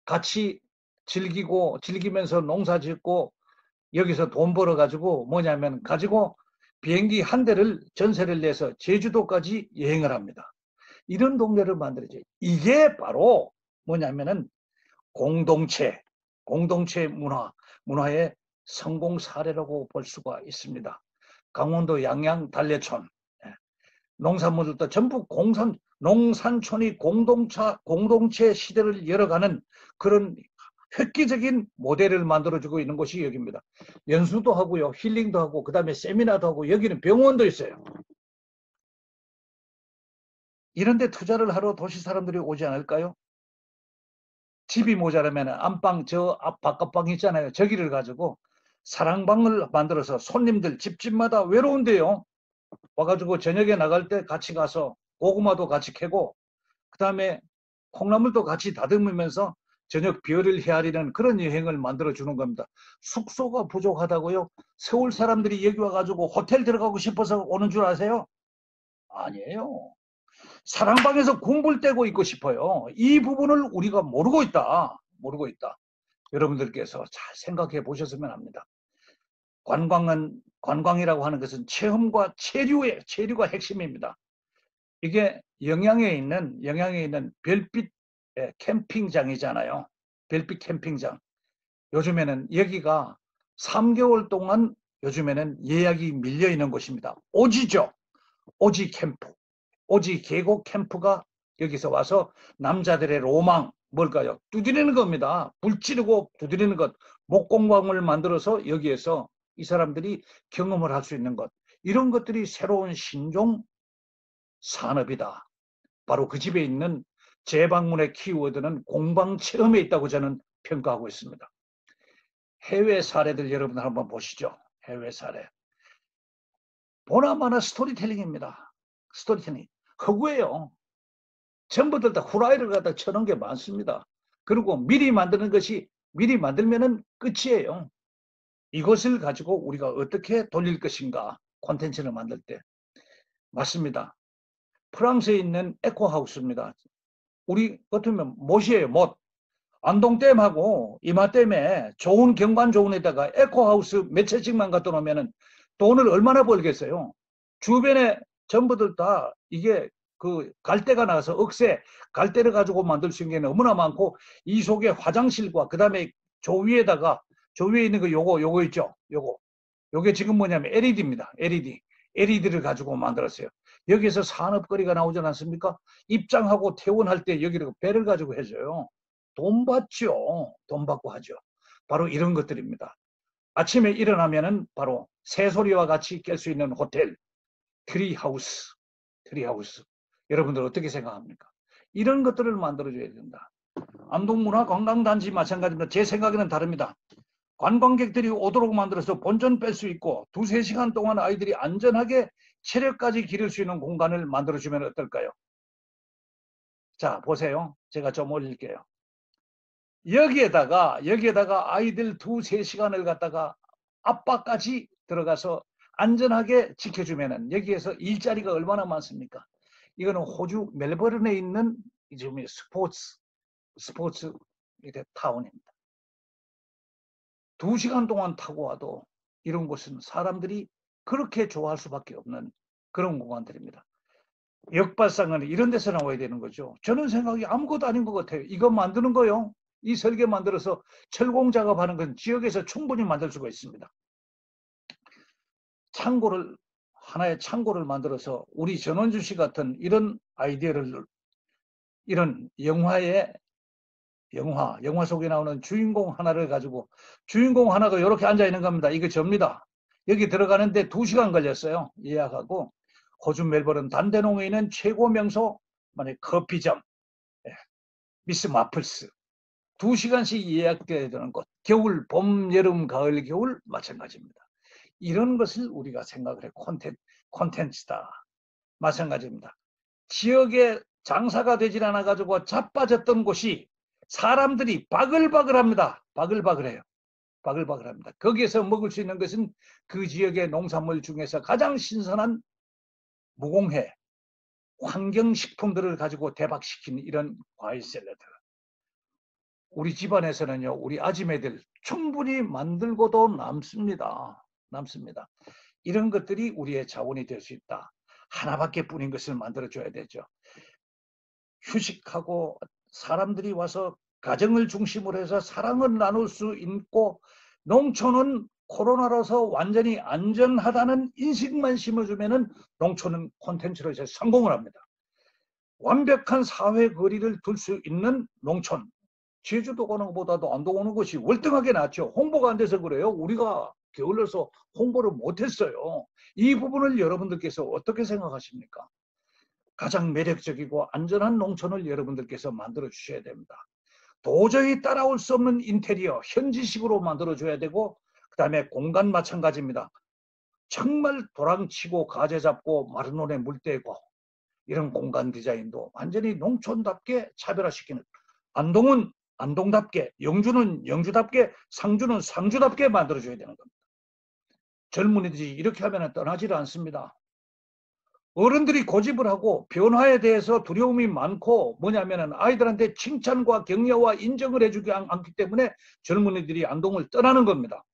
Speaker 1: 같이 즐기면서 농사 짓고 여기서 돈 벌어가지고 뭐냐면 가지고 비행기 한 대를 전세를 내서 제주도까지 여행을 합니다. 이런 동네를 만들어야지. 이게 바로 뭐냐면은 공동체 문화의 성공 사례라고 볼 수가 있습니다. 강원도 양양 달래촌, 농산물들도 전부 농산촌이 공동체 시대를 열어가는 그런 획기적인 모델을 만들어주고 있는 곳이 여기입니다. 연수도 하고요, 힐링도 하고, 그 다음에 세미나도 하고, 여기는 병원도 있어요. 이런 데 투자를 하러 도시 사람들이 오지 않을까요? 집이 모자라면 안방, 저 앞 바깥방 있잖아요. 저기를 가지고 사랑방을 만들어서 손님들 집집마다 외로운데요. 와가지고 저녁에 나갈 때 같이 가서 고구마도 같이 캐고, 그 다음에 콩나물도 같이 다듬으면서 저녁 별을 헤아리는 그런 여행을 만들어주는 겁니다. 숙소가 부족하다고요? 서울 사람들이 여기 와가지고 호텔 들어가고 싶어서 오는 줄 아세요? 아니에요. 사랑방에서 공부를 떼고 있고 싶어요. 이 부분을 우리가 모르고 있다. 모르고 있다. 여러분들께서 잘 생각해 보셨으면 합니다. 관광이라고 하는 것은 체험과 체류가 핵심입니다. 이게 영양에 있는 별빛 캠핑장이잖아요. 별빛 캠핑장. 요즘에는 여기가 3개월 동안 요즘에는 예약이 밀려 있는 곳입니다. 오지죠. 오지 캠프. 오지 계곡 캠프가 여기서 와서 남자들의 로망 뭘까요? 두드리는 겁니다. 불 찌르고 두드리는 것. 목공방을 만들어서 여기에서 이 사람들이 경험을 할 수 있는 것. 이런 것들이 새로운 신종 산업이다. 바로 그 집에 있는 재방문의 키워드는 공방체험에 있다고 저는 평가하고 있습니다. 해외 사례들 여러분 한번 보시죠. 해외 사례. 보나마나 스토리텔링입니다. 스토리텔링. 허구예요. 전부들 다 후라이를 갖다 쳐놓은 게 많습니다. 그리고 미리 만들면은 끝이에요. 이것을 가지고 우리가 어떻게 돌릴 것인가, 콘텐츠를 만들 때. 맞습니다. 프랑스에 있는 에코하우스입니다. 우리 같으면 못이에요, 못. 안동댐하고 이마댐에 좋은 경관 좋은 데다가 에코하우스 몇 채씩만 갖다 놓으면 돈을 얼마나 벌겠어요. 주변에 전부들 다 이게 그 갈대가 나서 갈대를 가지고 만들 수 있는 게 너무나 많고, 이 속에 화장실과 그 다음에 조 위에 있는 거 요거 있죠. 요거 요게 지금 뭐냐면 LED입니다. LED. LED를 가지고 만들었어요. 여기에서 산업거리가 나오지 않습니까? 입장하고 퇴원할 때 여기를 배를 가지고 해줘요. 돈 받죠. 돈 받고 하죠. 바로 이런 것들입니다. 아침에 일어나면은 바로 새소리와 같이 깰 수 있는 호텔, 트리하우스, 트리하우스. 여러분들 어떻게 생각합니까? 이런 것들을 만들어줘야 된다. 안동문화관광단지 마찬가지입니다. 제 생각에는 다릅니다. 관광객들이 오도록 만들어서 본전 뺄 수 있고 2~3시간 동안 아이들이 안전하게 체력까지 기를 수 있는 공간을 만들어주면 어떨까요? 자, 보세요. 제가 좀 올릴게요. 여기에다가 아이들 2~3시간을 갖다가 아빠까지 들어가서 안전하게 지켜주면은 여기에서 일자리가 얼마나 많습니까? 이거는 호주 멜버른에 있는 지금 스포츠 타운입니다. 2시간 동안 타고 와도 이런 곳은 사람들이 그렇게 좋아할 수밖에 없는 그런 공간들입니다. 역발상은 이런 데서 나와야 되는 거죠. 저는 생각이 아무것도 아닌 것 같아요. 이거 만드는 거요. 이 설계 만들어서 철공 작업하는 건 지역에서 충분히 만들 수가 있습니다. 창고를 하나의 창고를 만들어서 우리 전원주 씨 같은 이런 아이디어를 이런 영화 속에 나오는 주인공 하나를 가지고 주인공 하나가 이렇게 앉아 있는 겁니다. 이거 접니다. 여기 들어가는데 2시간 걸렸어요. 예약하고 호주 멜버른 단대농에 있는 최고 명소 커피점 미스 마플스 2시간씩 예약돼야 되는 곳. 겨울, 봄, 여름, 가을, 겨울 마찬가지입니다. 이런 것을 우리가 생각을 해 콘텐츠다. 마찬가지입니다. 지역에 장사가 되질 않아 가지고 자빠졌던 곳이 사람들이 바글바글합니다. 바글바글해요. 바글바글합니다. 거기에서 먹을 수 있는 것은 그 지역의 농산물 중에서 가장 신선한 무공해 환경식품들을 가지고 대박시킨 이런 과일 샐러드. 우리 집안에서는요, 우리 아지매들 충분히 만들고도 남습니다. 이런 것들이 우리의 자원이 될 수 있다. 하나밖에 뿐인 것을 만들어줘야 되죠. 휴식하고 사람들이 와서 가정을 중심으로 해서 사랑을 나눌 수 있고 농촌은 코로나로서 완전히 안전하다는 인식만 심어주면 농촌은 콘텐츠로 이제 성공을 합니다. 완벽한 사회 거리를 둘 수 있는 농촌. 제주도 가는 것보다도 안동 오는 것이 월등하게 낫죠. 홍보가 안 돼서 그래요. 우리가 게을러서 홍보를 못했어요. 이 부분을 여러분들께서 어떻게 생각하십니까? 가장 매력적이고 안전한 농촌을 여러분들께서 만들어 주셔야 됩니다. 도저히 따라올 수 없는 인테리어, 현지식으로 만들어줘야 되고 그 다음에 공간 마찬가지입니다. 정말 도랑치고 가재 잡고 마른 논에 물 떼고 이런 공간 디자인도 완전히 농촌답게 차별화시키는 안동은 안동답게, 영주는 영주답게, 상주는 상주답게 만들어줘야 되는 겁니다. 젊은이들이 이렇게 하면 떠나질 않습니다. 어른들이 고집을 하고 변화에 대해서 두려움이 많고 뭐냐면은 아이들한테 칭찬과 격려와 인정을 해주지 않기 때문에 젊은이들이 안동을 떠나는 겁니다.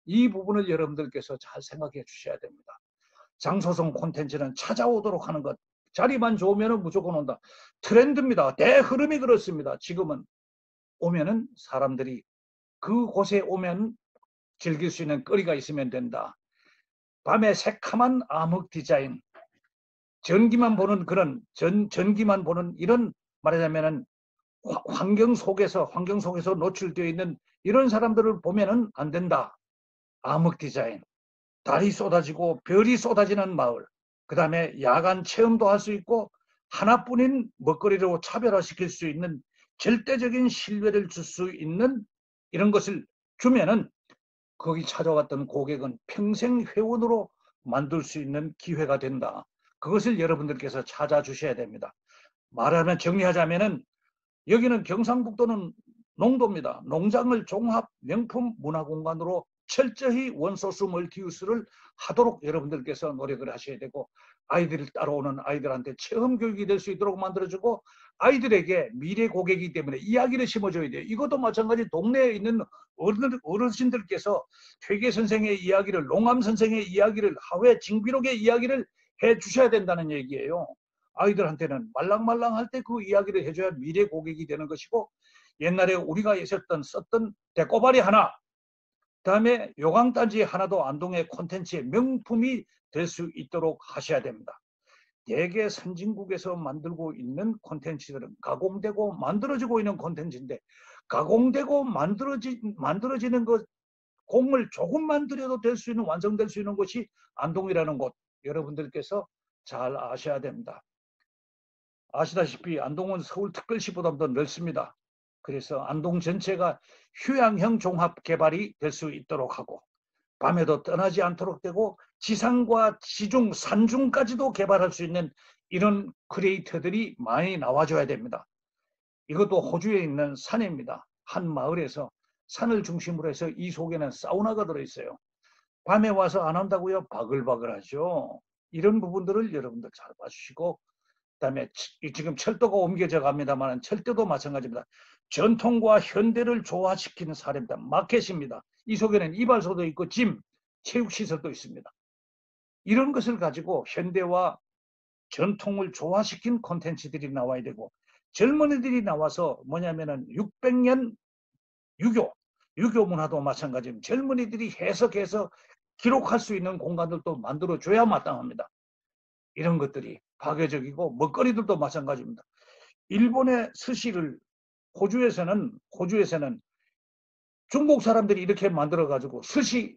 Speaker 1: 이 부분을 여러분들께서 잘 생각해 주셔야 됩니다. 장소성 콘텐츠는 찾아오도록 하는 것. 자리만 좋으면 무조건 온다. 트렌드입니다. 대흐름이 그렇습니다. 지금은 오면은 사람들이 그곳에 오면 즐길 수 있는 거리가 있으면 된다. 밤에 새카만 암흑 디자인. 전기만 보는 전기만 보는 이런 말하자면은 환경 속에서 노출되어 있는 이런 사람들을 보면은 안 된다. 암흑 디자인. 달이 쏟아지고 별이 쏟아지는 마을. 그 다음에 야간 체험도 할 수 있고 하나뿐인 먹거리로 차별화시킬 수 있는 절대적인 신뢰를 줄 수 있는 이런 것을 주면은 거기 찾아왔던 고객은 평생 회원으로 만들 수 있는 기회가 된다. 그것을 여러분들께서 찾아주셔야 됩니다. 말하면 정리하자면은 여기는 경상북도는 농도입니다. 농장을 종합 명품 문화공간으로 철저히 원소스 멀티유스를 하도록 여러분들께서 노력을 하셔야 되고 아이들을 따라오는 아이들한테 체험 교육이 될 수 있도록 만들어주고 아이들에게 미래 고객이기 때문에 이야기를 심어줘야 돼요. 이것도 마찬가지 동네에 있는 어르신들께서 퇴계 선생의 이야기를 농암 선생의 이야기를 하회 징비록의 이야기를 해 주셔야 된다는 얘기예요. 아이들한테는 말랑말랑할 때 그 이야기를 해줘야 미래 고객이 되는 것이고 옛날에 우리가 썼던 대꼬발이 하나 그다음에 요강단지 하나도 안동의 콘텐츠의 명품이 될 수 있도록 하셔야 됩니다. 대개 선진국에서 만들고 있는 콘텐츠들은 가공되고 만들어지고 있는 콘텐츠인데, 가공되고 만들어지는 것, 공을 조금만 들여도 될 수 있는, 완성될 수 있는 곳이 안동이라는 곳, 여러분들께서 잘 아셔야 됩니다. 아시다시피 안동은 서울특별시보다 더 넓습니다. 그래서 안동 전체가 휴양형 종합 개발이 될 수 있도록 하고, 밤에도 떠나지 않도록 되고 지상과 지중, 산중까지도 개발할 수 있는 이런 크리에이터들이 많이 나와줘야 됩니다. 이것도 호주에 있는 산입니다. 한 마을에서 산을 중심으로 해서 이 속에는 사우나가 들어있어요. 밤에 와서 안 한다고요? 바글바글하죠. 이런 부분들을 여러분들 잘 봐주시고, 그다음에 지금 철도가 옮겨져 갑니다만 철도도 마찬가지입니다. 전통과 현대를 조화시키는 사례입니다. 마켓입니다. 이 속에는 이발소도 있고 짐, 체육시설도 있습니다. 이런 것을 가지고 현대와 전통을 조화시킨 콘텐츠들이 나와야 되고, 젊은이들이 나와서 뭐냐면은 600년 유교 문화도 마찬가지입니다. 젊은이들이 해석해서 기록할 수 있는 공간들도 만들어줘야 마땅합니다. 이런 것들이 파괴적이고, 먹거리들도 마찬가지입니다. 일본의 스시를 호주에서는 중국 사람들이 이렇게 만들어가지고 스시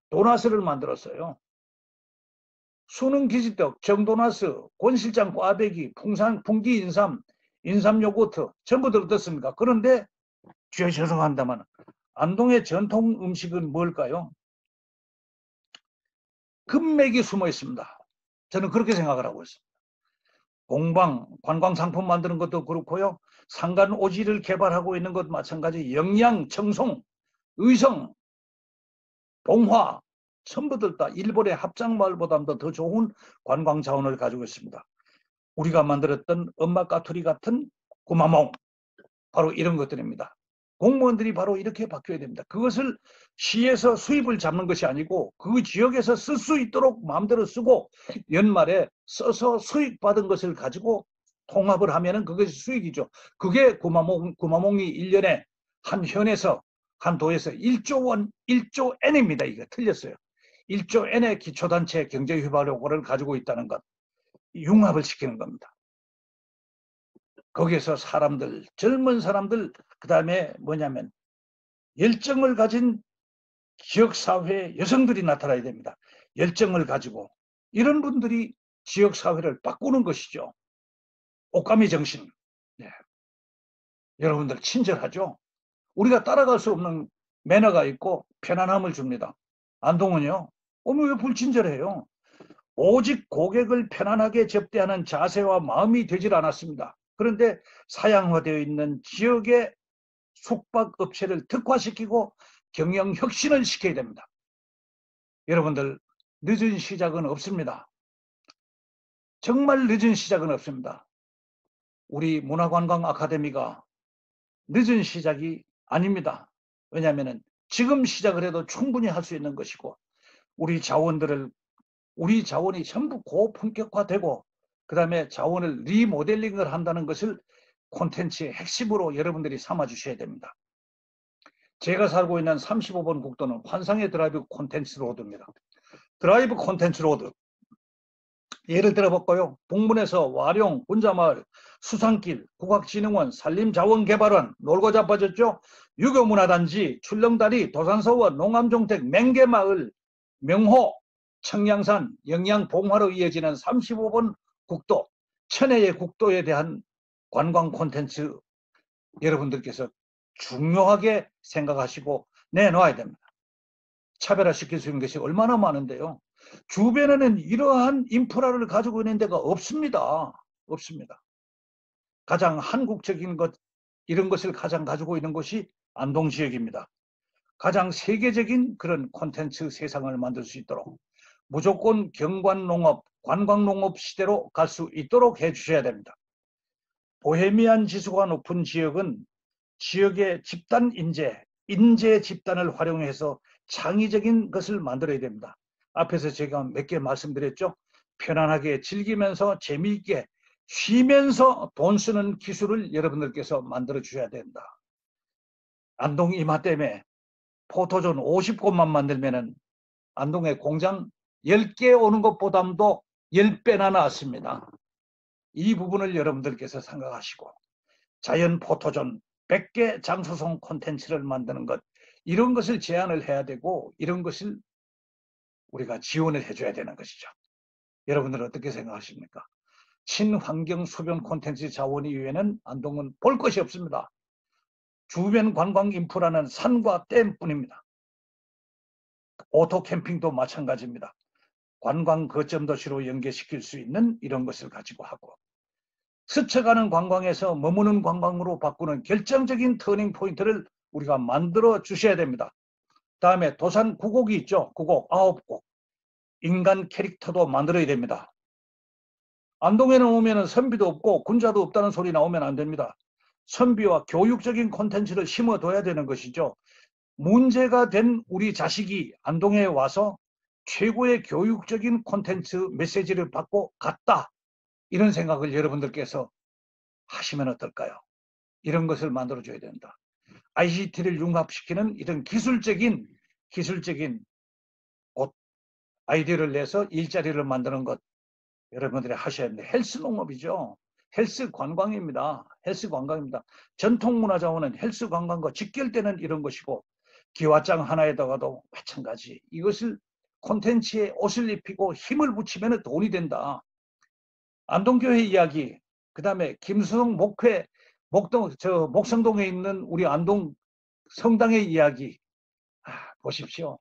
Speaker 1: 도나스를 만들었어요. 수능 기지떡, 정도나스, 권실장 꽈배기, 풍기 인삼 요거트 전부들 어떻습니까? 그런데 죄송합니다만 안동의 전통 음식은 뭘까요? 금맥이 숨어 있습니다. 저는 그렇게 생각을 하고 있습니다. 공방, 관광 상품 만드는 것도 그렇고요. 상간 오지를 개발하고 있는 것 마찬가지, 영양, 청송, 의성, 봉화 전부들 다 일본의 합작마을보다도 더 좋은 관광 자원을 가지고 있습니다. 우리가 만들었던 엄마 까투리 같은 구마몽, 바로 이런 것들입니다. 공무원들이 바로 이렇게 바뀌어야 됩니다. 그것을 시에서 수입을 잡는 것이 아니고 그 지역에서 쓸 수 있도록 마음대로 쓰고, 연말에 써서 수익 받은 것을 가지고 통합을 하면은 그것이 수익이죠. 그게 구마몽이 1년에 한 현에서 한 도에서 1조 원, 1조 N입니다. 이거 틀렸어요. 1조 N의 기초단체 경제휴발효과를 가지고 있다는 것, 융합을 시키는 겁니다. 거기에서 사람들, 젊은 사람들, 그 다음에 뭐냐면 열정을 가진 지역사회 여성들이 나타나야 됩니다. 열정을 가지고 이런 분들이 지역사회를 바꾸는 것이죠. 옥가미 정신. 네. 여러분들 친절하죠? 우리가 따라갈 수 없는 매너가 있고 편안함을 줍니다. 안동은요, 왜 불친절해요? 오직 고객을 편안하게 접대하는 자세와 마음이 되질 않았습니다. 그런데 사양화되어 있는 지역의 숙박업체를 특화시키고 경영 혁신을 시켜야 됩니다. 여러분들, 늦은 시작은 없습니다. 정말 늦은 시작은 없습니다. 우리 문화관광 아카데미가 늦은 시작이 아닙니다. 왜냐하면 지금 시작을 해도 충분히 할 수 있는 것이고, 우리 자원이 전부 고품격화되고, 그 다음에 자원을 리모델링을 한다는 것을 콘텐츠의 핵심으로 여러분들이 삼아 주셔야 됩니다. 제가 살고 있는 35번 국도는 환상의 드라이브 콘텐츠 로드입니다. 드라이브 콘텐츠 로드, 예를 들어볼까요? 북문에서 와룡, 군자마을, 수산길, 국악진흥원, 산림자원개발원, 놀고 자빠졌죠? 유교문화단지, 출렁다리, 도산서원, 농암종택, 맹계마을, 명호, 청량산, 영양봉화로 이어지는 35번 국도, 천혜의 국도에 대한 관광 콘텐츠 여러분들께서 중요하게 생각하시고 내놓아야 됩니다. 차별화시킬 수 있는 것이 얼마나 많은데요. 주변에는 이러한 인프라를 가지고 있는 데가 없습니다. 없습니다. 가장 한국적인 것, 이런 것을 가장 가지고 있는 곳이 안동 지역입니다. 가장 세계적인 그런 콘텐츠 세상을 만들 수 있도록 무조건 경관농업, 관광농업 시대로 갈 수 있도록 해주셔야 됩니다. 보헤미안 지수가 높은 지역은 지역의 집단 인재 집단을 활용해서 창의적인 것을 만들어야 됩니다. 앞에서 제가 몇 개 말씀드렸죠. 편안하게 즐기면서 재미있게 쉬면서 돈 쓰는 기술을 여러분들께서 만들어 주셔야 된다. 안동 이마 때문에 포토존 50곳만 만들면은 안동에 공장 10개 오는 것보다도 10배나 나왔습니다. 이 부분을 여러분들께서 생각하시고 자연 포토존 100개 장소송 콘텐츠를 만드는 것, 이런 것을 제안을 해야 되고 이런 것을 우리가 지원을 해줘야 되는 것이죠. 여러분들은 어떻게 생각하십니까? 친환경 수변 콘텐츠 자원 이외에는 안동은 볼 것이 없습니다. 주변 관광 인프라는 산과 댐뿐입니다. 오토 캠핑도 마찬가지입니다. 관광 거점 도시로 연계시킬 수 있는 이런 것을 가지고 하고, 스쳐가는 관광에서 머무는 관광으로 바꾸는 결정적인 터닝 포인트를 우리가 만들어 주셔야 됩니다. 다음에 도산 9곡이 있죠. 9곡, 9곡. 인간 캐릭터도 만들어야 됩니다. 안동에는 오면 선비도 없고 군자도 없다는 소리 나오면 안 됩니다. 선비와 교육적인 콘텐츠를 심어둬야 되는 것이죠. 문제가 된 우리 자식이 안동에 와서 최고의 교육적인 콘텐츠 메시지를 받고 갔다, 이런 생각을 여러분들께서 하시면 어떨까요? 이런 것을 만들어줘야 된다. ICT를 융합시키는 이런 기술적인 아이디어를 내서 일자리를 만드는 것, 여러분들이 하셔야 합니다. 헬스 농업이죠. 헬스 관광입니다. 헬스 관광입니다. 전통문화자원은 헬스 관광과 직결되는 이런 것이고, 기와장 하나에다가도 마찬가지. 이것을 콘텐츠에 옷을 입히고 힘을 붙이면 돈이 된다. 안동교회 이야기, 그 다음에 김수성 목회, 목성동에 있는 우리 안동 성당의 이야기. 보십시오.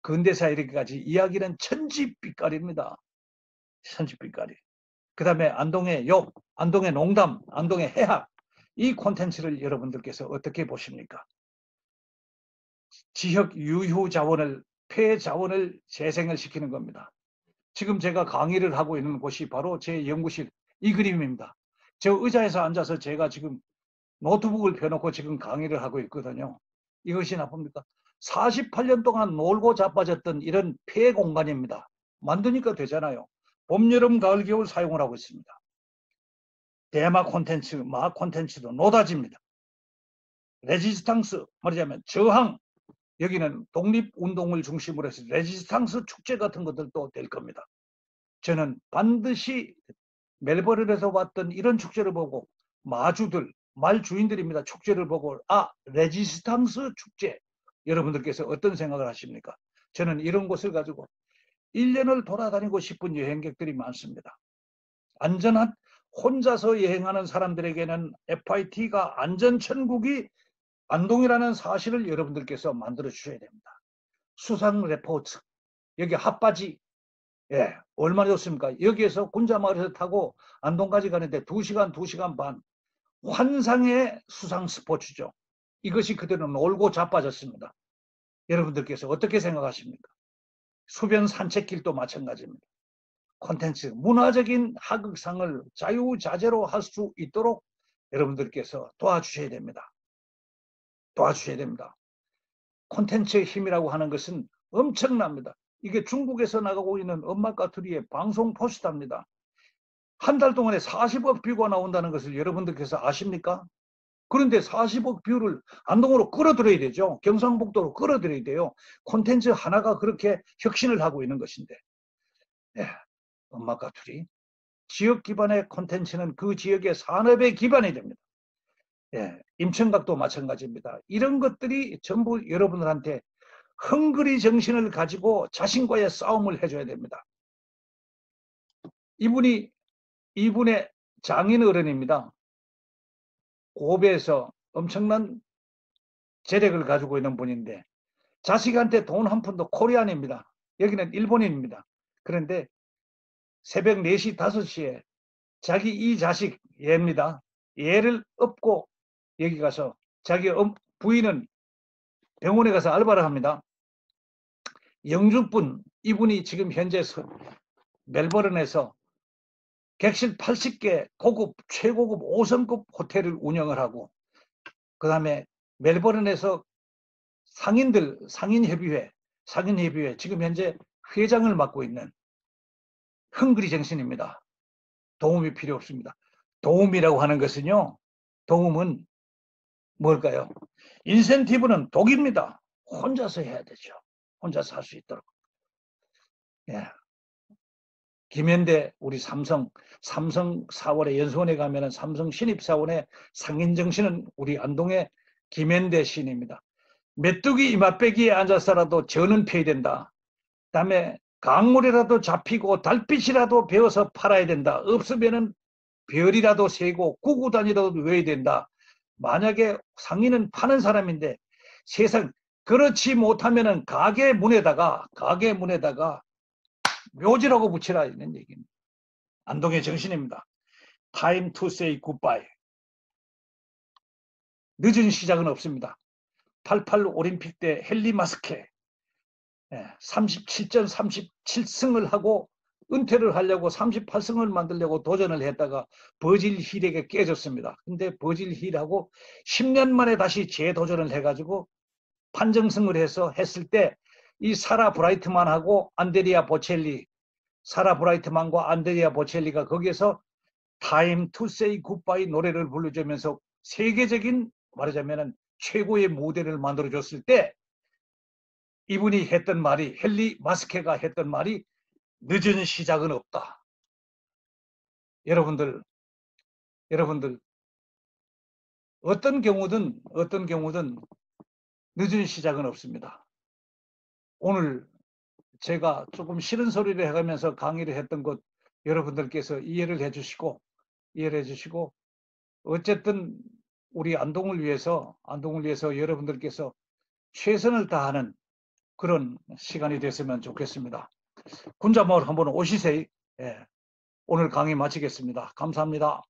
Speaker 1: 근대사 이렇게까지 이야기는 천지빛깔입니다. 천지빛깔이. 그 다음에 안동의 욕, 안동의 농담, 안동의 해학, 이 콘텐츠를 여러분들께서 어떻게 보십니까? 지역 유휴 자원을, 폐 자원을 재생을 시키는 겁니다. 지금 제가 강의를 하고 있는 곳이 바로 제 연구실, 이 그림입니다. 저 의자에서 앉아서 제가 지금 노트북을 펴놓고 지금 강의를 하고 있거든요. 이것이 나쁩니까? 48년 동안 놀고 자빠졌던 이런 폐 공간입니다. 만드니까 되잖아요. 봄, 여름, 가을, 겨울 사용을 하고 있습니다. 대마 콘텐츠, 마 콘텐츠도 노다지입니다. 레지스탕스, 말하자면 저항, 여기는 독립운동을 중심으로 해서 레지스탕스 축제 같은 것들도 될 겁니다. 저는 반드시 멜버른에서 왔던 이런 축제를 보고, 마주들, 말 주인들입니다. 축제를 보고, 레지스탕스 축제, 여러분들께서 어떤 생각을 하십니까? 저는 이런 곳을 가지고 1년을 돌아다니고 싶은 여행객들이 많습니다. 안전한, 혼자서 여행하는 사람들에게는 FIT가 안전천국이 안동이라는 사실을 여러분들께서 만들어 주셔야 됩니다. 수상 레포트, 여기 핫바지, 얼마나 좋습니까? 여기에서 군자마을에서 타고 안동까지 가는데 2시간, 2시간 반. 환상의 수상 스포츠죠. 이것이 그대로 놀고 자빠졌습니다. 여러분들께서 어떻게 생각하십니까? 수변 산책길도 마찬가지입니다. 콘텐츠, 문화적인 하극상을 자유자재로 할 수 있도록 여러분들께서 도와주셔야 됩니다. 도와주셔야 됩니다. 콘텐츠의 힘이라고 하는 것은 엄청납니다. 이게 중국에서 나가고 있는 엄마까투리의 방송 포스터입니다. 한 달 동안에 40억 뷰가 나온다는 것을 여러분들께서 아십니까? 그런데 40억 뷰를 안동으로 끌어들여야 되죠. 경상북도로 끌어들여야 돼요. 콘텐츠 하나가 그렇게 혁신을 하고 있는 것인데, 엄마까투리. 지역 기반의 콘텐츠는 그 지역의 산업의 기반이 됩니다. 임천각도 마찬가지입니다. 이런 것들이 전부 여러분들한테 헝그리 정신을 가지고 자신과의 싸움을 해줘야 됩니다. 이분의 장인 어른입니다. 고베에서 엄청난 재력을 가지고 있는 분인데, 자식한테 돈 한 푼도 코리안입니다. 여기는 일본인입니다. 그런데 새벽 4시, 5시에 자기 이 자식 얘입니다. 얘를 업고 여기 가서 자기 부인은 병원에 가서 알바를 합니다. 영주분, 이분이 지금 현재 멜버른에서 객실 80개 고급, 최고급 5성급 호텔을 운영을 하고, 그 다음에 멜버른에서 상인협의회 지금 현재 회장을 맡고 있는 헝그리 정신입니다. 도움이 필요 없습니다. 도움이라고 하는 것은요, 도움은 뭘까요? 인센티브는 독입니다. 혼자서 해야 되죠. 혼자서 할 수 있도록. 예. 김현대 우리 삼성 4월에 연수원에 가면은 삼성 신입사원의 상인 정신은 우리 안동의 김현대 시인입니다. 메뚜기 이맛배기에 앉아서라도 저는 펴야 된다. 그다음에 강물이라도 잡히고 달빛이라도 베어서 팔아야 된다. 없으면은 별이라도 세고 구구단이라도 외워야 된다. 만약에 상인은 파는 사람인데 세상 그렇지 못하면은 가게 문에다가 묘지라고 붙이라 이런 얘기입니다. 안동의 정신입니다. Time to say goodbye. 늦은 시작은 없습니다. 88 올림픽 때 헨리 마스케 37전 37승을 하고 은퇴를 하려고 38승을 만들려고 도전을 했다가 버질 힐에게 깨졌습니다. 근데 버질 힐하고 10년 만에 다시 재도전을 해가지고 판정승을 해서 했을 때 이 사라 브라이트만하고 안드레아 보첼리, 사라 브라이트만과 안드레아 보첼리가 거기에서 Time to say goodbye 노래를 불러주면서 세계적인 말하자면 최고의 무대를 만들어줬을 때 이분이 했던 말이, 헨리 마스케가 했던 말이 늦은 시작은 없다. 여러분들 어떤 경우든 늦은 시작은 없습니다. 오늘 제가 조금 싫은 소리를 해가면서 강의를 했던 것 여러분들께서 이해를 해주시고 어쨌든 우리 안동을 위해서 여러분들께서 최선을 다하는 그런 시간이 됐으면 좋겠습니다. 군자마을 한번 오시세요. 예. 오늘 강의 마치겠습니다. 감사합니다.